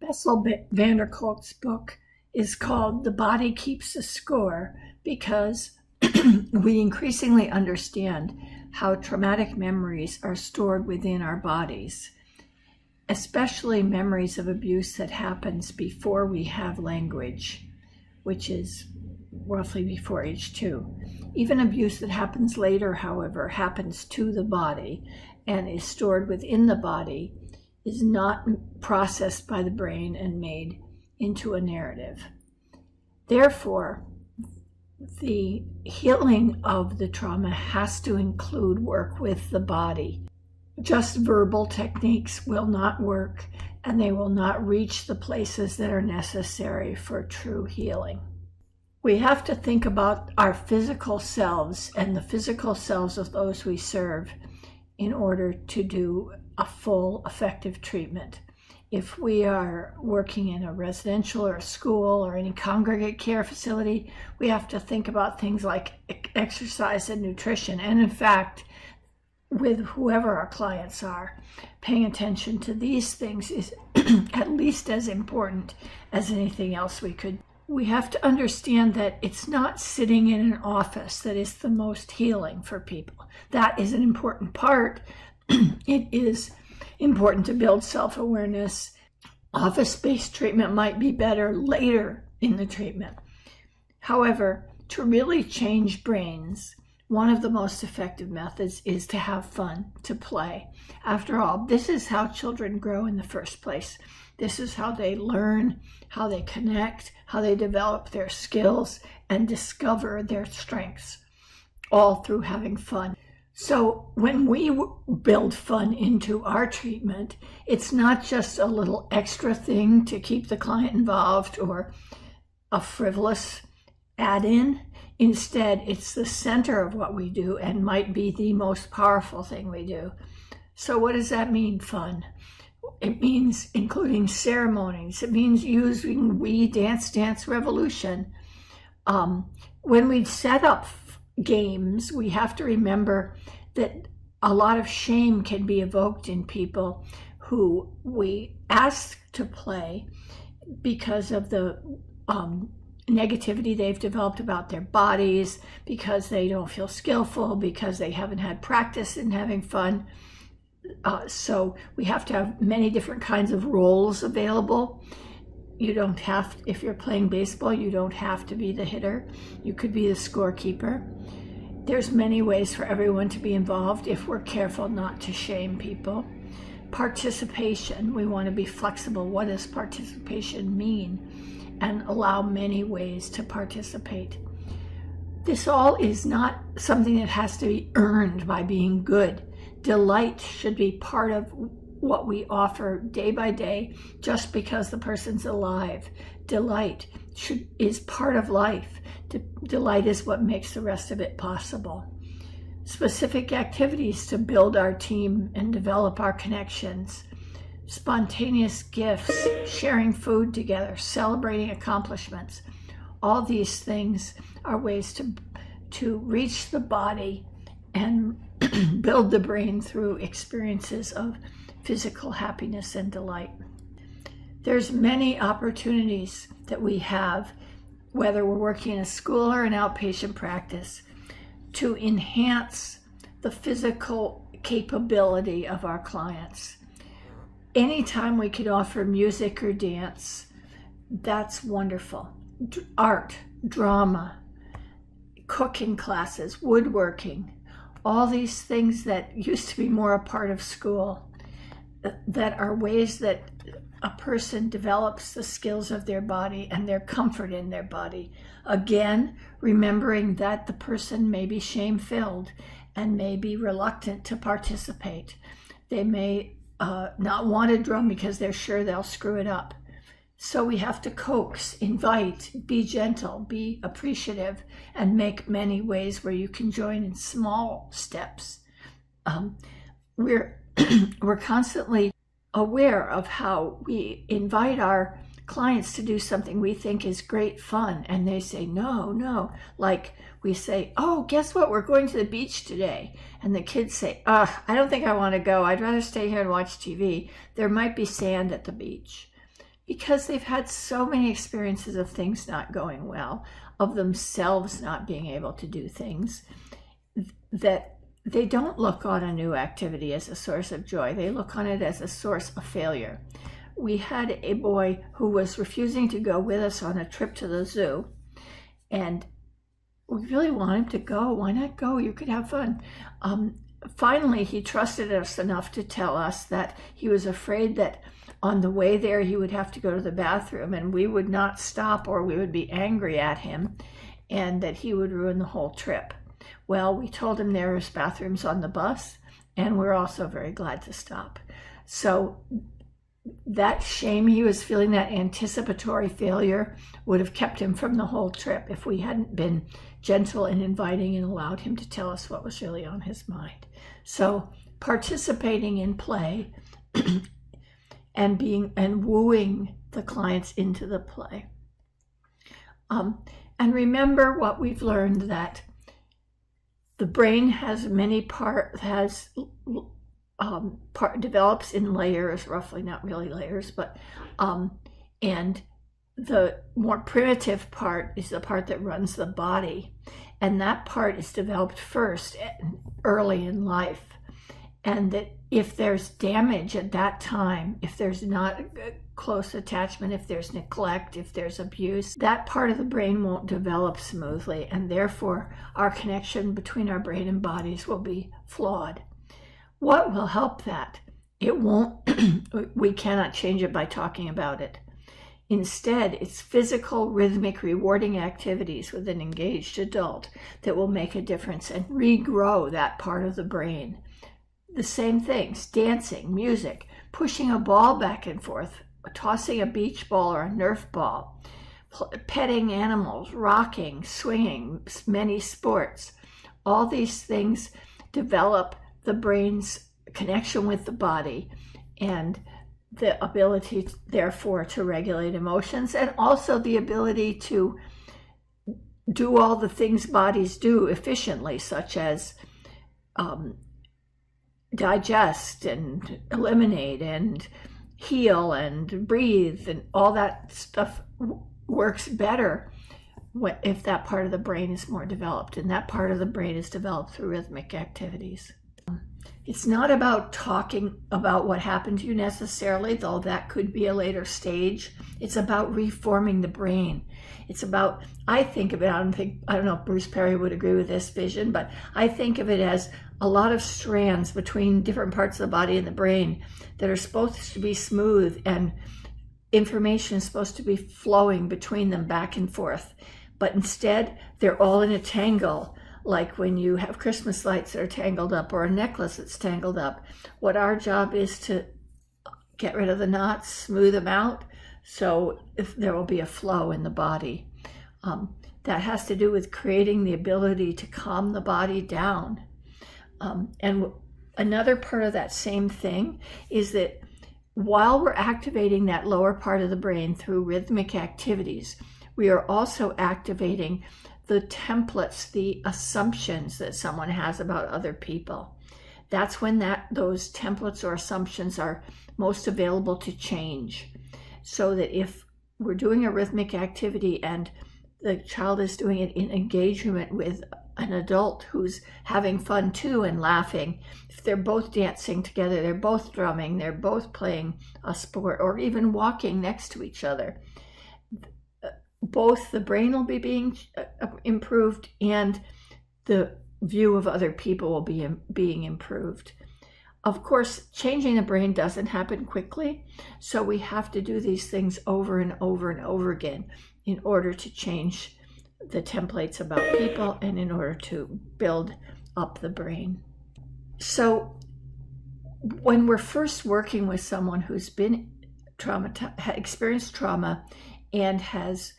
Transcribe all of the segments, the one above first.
Bessel van der Kolk's book is called The Body Keeps the Score because we increasingly understand how traumatic memories are stored within our bodies, especially memories of abuse that happens before we have language, which is roughly before age 2. Even abuse that happens later, however, happens to the body and is stored within the body, is not processed by the brain and made into a narrative. Therefore, the healing of the trauma has to include work with the body. Just verbal techniques will not work, and they will not reach the places that are necessary for true healing. We have to think about our physical selves and the physical selves of those we serve in order to do a full, effective treatment. If we are working in a residential or a school or any congregate care facility, we have to think about things like exercise and nutrition. And in fact, with whoever our clients are, paying attention to these things is at least as important as anything else we could. We have to understand that it's not sitting in an office that is the most healing for people. That is an important part. It is important to build self-awareness. Office-based treatment might be better later in the treatment. However, to really change brains, one of the most effective methods is to have fun, to play. After all, this is how children grow in the first place. This is how they learn, how they connect, how they develop their skills and discover their strengths, all through having fun. So when we build fun into our treatment, it's not just a little extra thing to keep the client involved or a frivolous add-in. Instead, it's the center of what we do and might be the most powerful thing we do. So what does that mean, fun? It means including ceremonies. It means using We Dance Dance Revolution. When we set up games, we have to remember that a lot of shame can be evoked in people who we ask to play because of the negativity they've developed about their bodies, because they don't feel skillful, because they haven't had practice in having fun. So we have to have many different kinds of roles available. You don't have, if you're playing baseball, you don't have to be the hitter. You could be the scorekeeper. There's many ways for everyone to be involved if we're careful not to shame people. Participation, we want to be flexible. What does participation mean? And allow many ways to participate. This all is not something that has to be earned by being good. Delight should be part of what we offer day by day just because the person's alive. Delight is part of life. Delight is what makes the rest of it possible. Specific activities to build our team and develop our connections. Spontaneous gifts, sharing food together, celebrating accomplishments. All these things are ways to reach the body and build the brain through experiences of physical happiness and delight. There's many opportunities that we have, whether we're working in a school or an outpatient practice, to enhance the physical capability of our clients. Anytime we could offer music or dance, that's wonderful. Art, drama, cooking classes, woodworking, all these things that used to be more a part of school, that are ways that a person develops the skills of their body and their comfort in their body. Again, remembering that the person may be shame-filled and may be reluctant to participate. They may not want to drum because they're sure they'll screw it up. So we have to coax, invite, be gentle, be appreciative, and make many ways where you can join in small steps. We're constantly aware of how we invite our clients to do something we think is great fun, and they say, no. Like we say, oh, guess what? We're going to the beach today. And the kids say, I don't think I want to go. I'd rather stay here and watch TV. There might be sand at the beach. because they've had so many experiences of things not going well, of themselves not being able to do things, that they don't look on a new activity as a source of joy. They look on it as a source of failure. We had a boy who was refusing to go with us on a trip to the zoo, and we really want him to go. Why not go? You could have fun. Finally, he trusted us enough to tell us that he was afraid that on the way there he would have to go to the bathroom and we would not stop, or we would be angry at him, and that he would ruin the whole trip. Well, we told him there was bathrooms on the bus, and we're also very glad to stop. So that shame he was feeling, that anticipatory failure, would have kept him from the whole trip if we hadn't been gentle and inviting and allowed him to tell us what was really on his mind. So participating in play and wooing the clients into the play. And remember what we've learned, that the brain has develops in layers, roughly, not really layers, but and the more primitive part is the part that runs the body, and that part is developed first early in life. And that if there's damage at that time, if there's not a close attachment, if there's neglect, if there's abuse, that part of the brain won't develop smoothly, and therefore our connection between our brain and bodies will be flawed. What will help that? It won't, we cannot change it by talking about it. Instead, it's physical, rhythmic, rewarding activities with an engaged adult that will make a difference and regrow that part of the brain. The same things: dancing, music, pushing a ball back and forth, tossing a beach ball or a Nerf ball, petting animals, rocking, swinging, many sports. All these things develop the brain's connection with the body and the ability, therefore, to regulate emotions, and also the ability to do all the things bodies do efficiently, such as digest and eliminate and heal and breathe, and all that stuff works better if that part of the brain is more developed, and that part of the brain is developed through rhythmic activities. It's not about talking about what happened to you necessarily, though that could be a later stage. It's about reforming the brain. It's about, I think of it, I don't know if Bruce Perry would agree with this vision, but I think of it as a lot of strands between different parts of the body and the brain that are supposed to be smooth, and information is supposed to be flowing between them back and forth. But instead, they're all in a tangle, like when you have Christmas lights that are tangled up, or a necklace that's tangled up. What our job is to get rid of the knots, smooth them out, so if there will be a flow in the body. That has to do with creating the ability to calm the body down. And another part of that same thing is that while we're activating that lower part of the brain through rhythmic activities, we are also activating the templates, the assumptions that someone has about other people. That's when those templates or assumptions are most available to change. So that if we're doing a rhythmic activity and the child is doing it in engagement with an adult who's having fun too and laughing, if they're both dancing together, they're both drumming, they're both playing a sport, or even walking next to each other, both the brain will be being improved and the view of other people will be being improved. Of course, changing the brain doesn't happen quickly, so we have to do these things over and over and over again in order to change the templates about people and in order to build up the brain. So when we're first working with someone who's been experienced trauma and has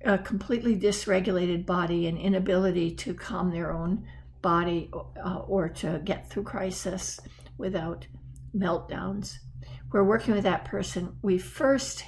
a completely dysregulated body and inability to calm their own body or to get through crisis without meltdowns, we're working with that person. We first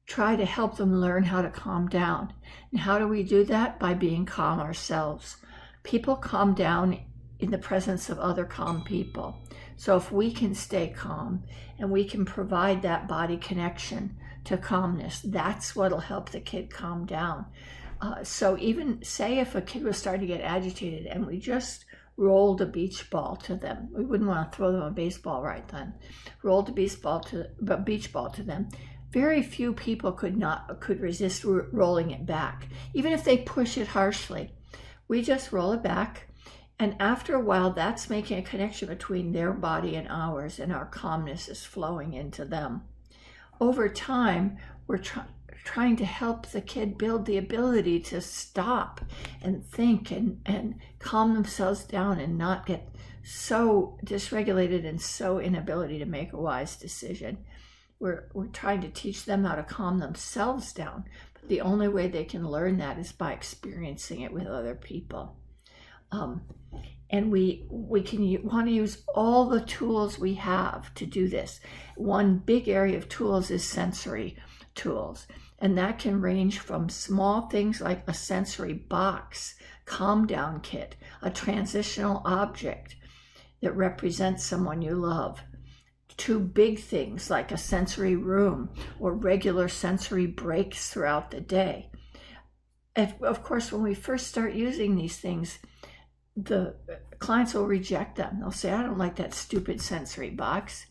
try to help them learn how to calm down. And how do we do that? By being calm ourselves. People calm down in the presence of other calm people. So if we can stay calm and we can provide that body connection to calmness, that's what'll help the kid calm down. So even say if a kid was starting to get agitated and we just rolled a beach ball to them, we wouldn't want to throw them a baseball right then. Rolled a beach ball to them. Very few people could resist rolling it back, even if they push it harshly. We just roll it back, and after a while, that's making a connection between their body and ours, and our calmness is flowing into them. Over time, we're trying to help the kid build the ability to stop and think and calm themselves down and not get so dysregulated and so inability to make a wise decision. We're trying to teach them how to calm themselves down, but the only way they can learn that is by experiencing it with other people. And we want to use all the tools we have to do this. One big area of tools is sensory tools, and that can range from small things like a sensory box, calm down kit, a transitional object that represents someone you love, to big things like a sensory room or regular sensory breaks throughout the day. And of course, when we first start using these things, the clients will reject them. They'll say, I don't like that stupid sensory box.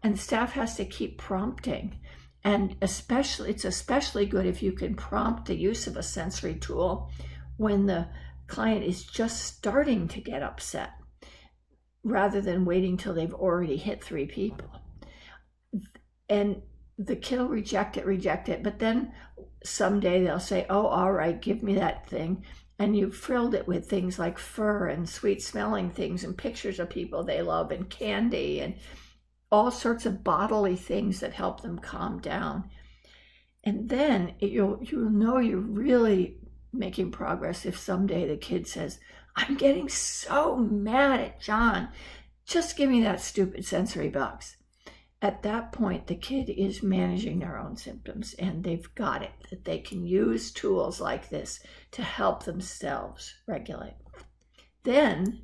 And the staff has to keep prompting. And it's especially good if you can prompt the use of a sensory tool when the client is just starting to get upset, rather than waiting till they've already hit 3 people. And the kid will reject it, but then someday they'll say, oh, all right, give me that thing. And you've frilled it with things like fur and sweet smelling things and pictures of people they love and candy and all sorts of bodily things that help them calm down. And then you'll know you're really making progress if someday the kid says, I'm getting so mad at John. Just give me that stupid sensory box. At that point, the kid is managing their own symptoms, and they've got it, that they can use tools like this to help themselves regulate. Then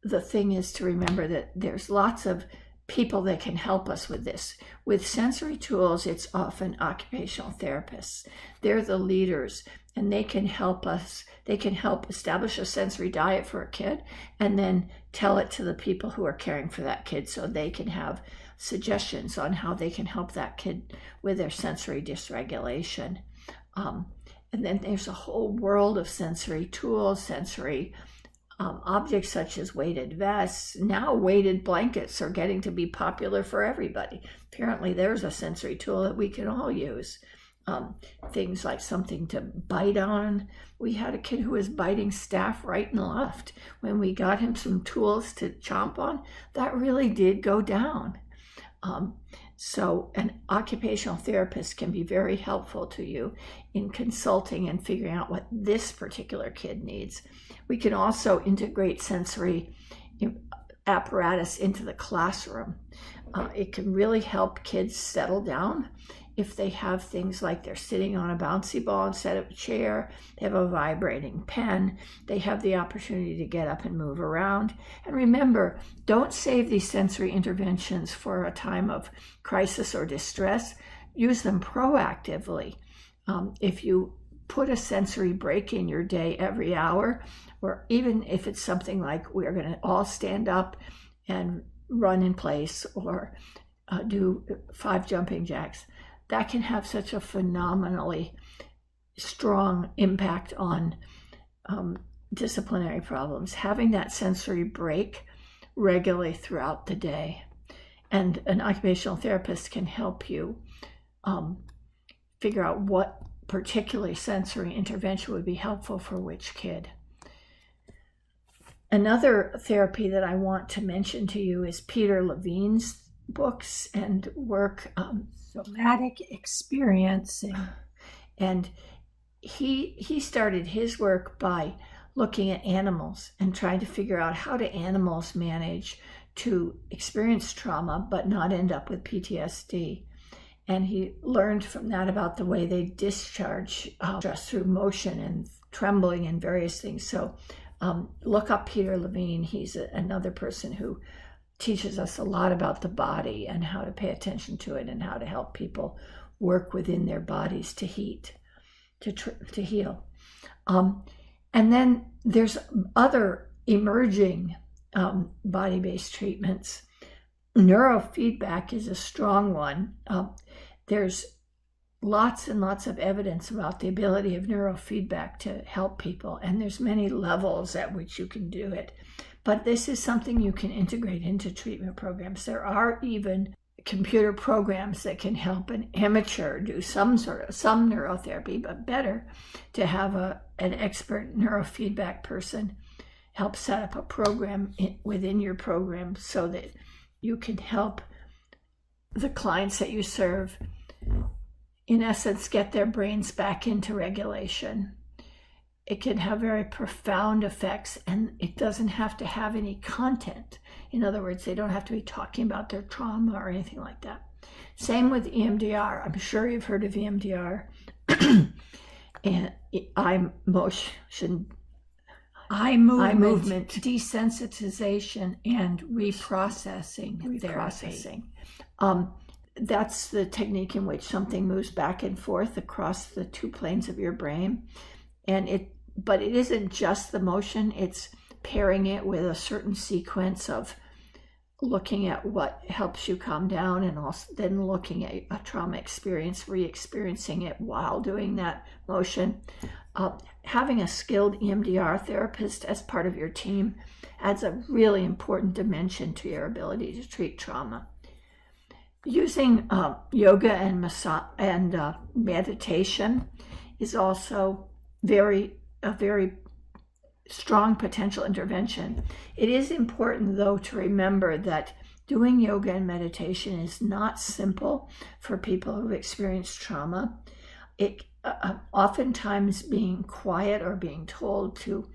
the thing is to remember that there's lots of people that can help us with this. With sensory tools, it's often occupational therapists. They're the leaders, and they can help us. They can help establish a sensory diet for a kid and then tell it to the people who are caring for that kid so they can have suggestions on how they can help that kid with their sensory dysregulation. And then there's a whole world of sensory tools, sensory objects such as weighted vests. Now weighted blankets are getting to be popular for everybody. Apparently there's a sensory tool that we can all use. Things like something to bite on. We had a kid who was biting staff right and left. When we got him some tools to chomp on, that really did go down. So an occupational therapist can be very helpful to you in consulting and figuring out what this particular kid needs. We can also integrate sensory apparatus into the classroom. It can really help kids settle down if they have things like they're sitting on a bouncy ball instead of a chair, they have a vibrating pen, they have the opportunity to get up and move around. And remember, don't save these sensory interventions for a time of crisis or distress. Use them proactively. If you put a sensory break in your day every hour, or even if it's something like we're going to all stand up and run in place or do 5 jumping jacks, that can have such a phenomenally strong impact on disciplinary problems. Having that sensory break regularly throughout the day. And an occupational therapist can help you figure out what particularly sensory intervention would be helpful for which kid. Another therapy that I want to mention to you is Peter Levine's books and work, somatic experiencing. And he started his work by looking at animals and trying to figure out how do animals manage to experience trauma but not end up with PTSD. And he learned from that about the way they discharge stress through motion and trembling and various things. So Look up Peter Levine. He's another person who teaches us a lot about the body and how to pay attention to it and how to help people work within their bodies to heal. And then there's other emerging body-based treatments. Neurofeedback is a strong one. There's lots and lots of evidence about the ability of neurofeedback to help people, and there's many levels at which you can do it. But this is something you can integrate into treatment programs. There are even computer programs that can help an amateur do some neurotherapy, but better to have an expert neurofeedback person help set up a program within your program so that you can help the clients that you serve, in essence, get their brains back into regulation. It can have very profound effects, and it doesn't have to have any content. In other words, they don't have to be talking about their trauma or anything like that. Same with EMDR. I'm sure you've heard of EMDR. And eye movement desensitization and reprocessing therapy. That's the technique in which something moves back and forth across the two planes of your brain. But it isn't just the motion, it's pairing it with a certain sequence of looking at what helps you calm down, and also then looking at a trauma experience, re-experiencing it while doing that motion. Having a skilled EMDR therapist as part of your team adds a really important dimension to your ability to treat trauma. Using yoga and meditation is also a very strong potential intervention. It is important, though, to remember that doing yoga and meditation is not simple for people who've experienced trauma. It oftentimes being quiet or being told to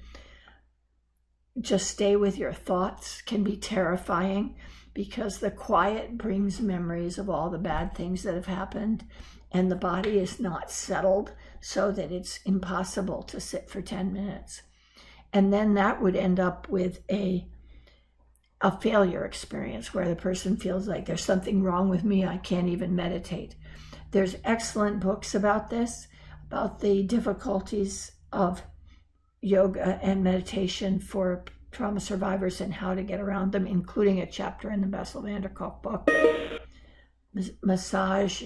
just stay with your thoughts can be terrifying, because the quiet brings memories of all the bad things that have happened, and the body is not settled so that it's impossible to sit for 10 minutes. And then that would end up with a failure experience where the person feels like there's something wrong with me, I can't even meditate. There's excellent books about this, about the difficulties of yoga and meditation for trauma survivors and how to get around them, including a chapter in the Bessel van der Kolk book, Massage.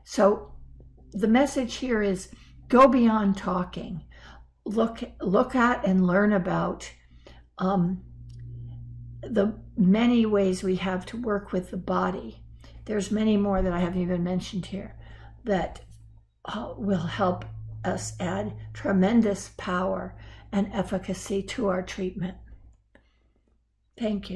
So the message here is go beyond talking. Look at and learn about the many ways we have to work with the body. There's many more that I haven't even mentioned here that will help us add tremendous power and efficacy to our treatment. Thank you.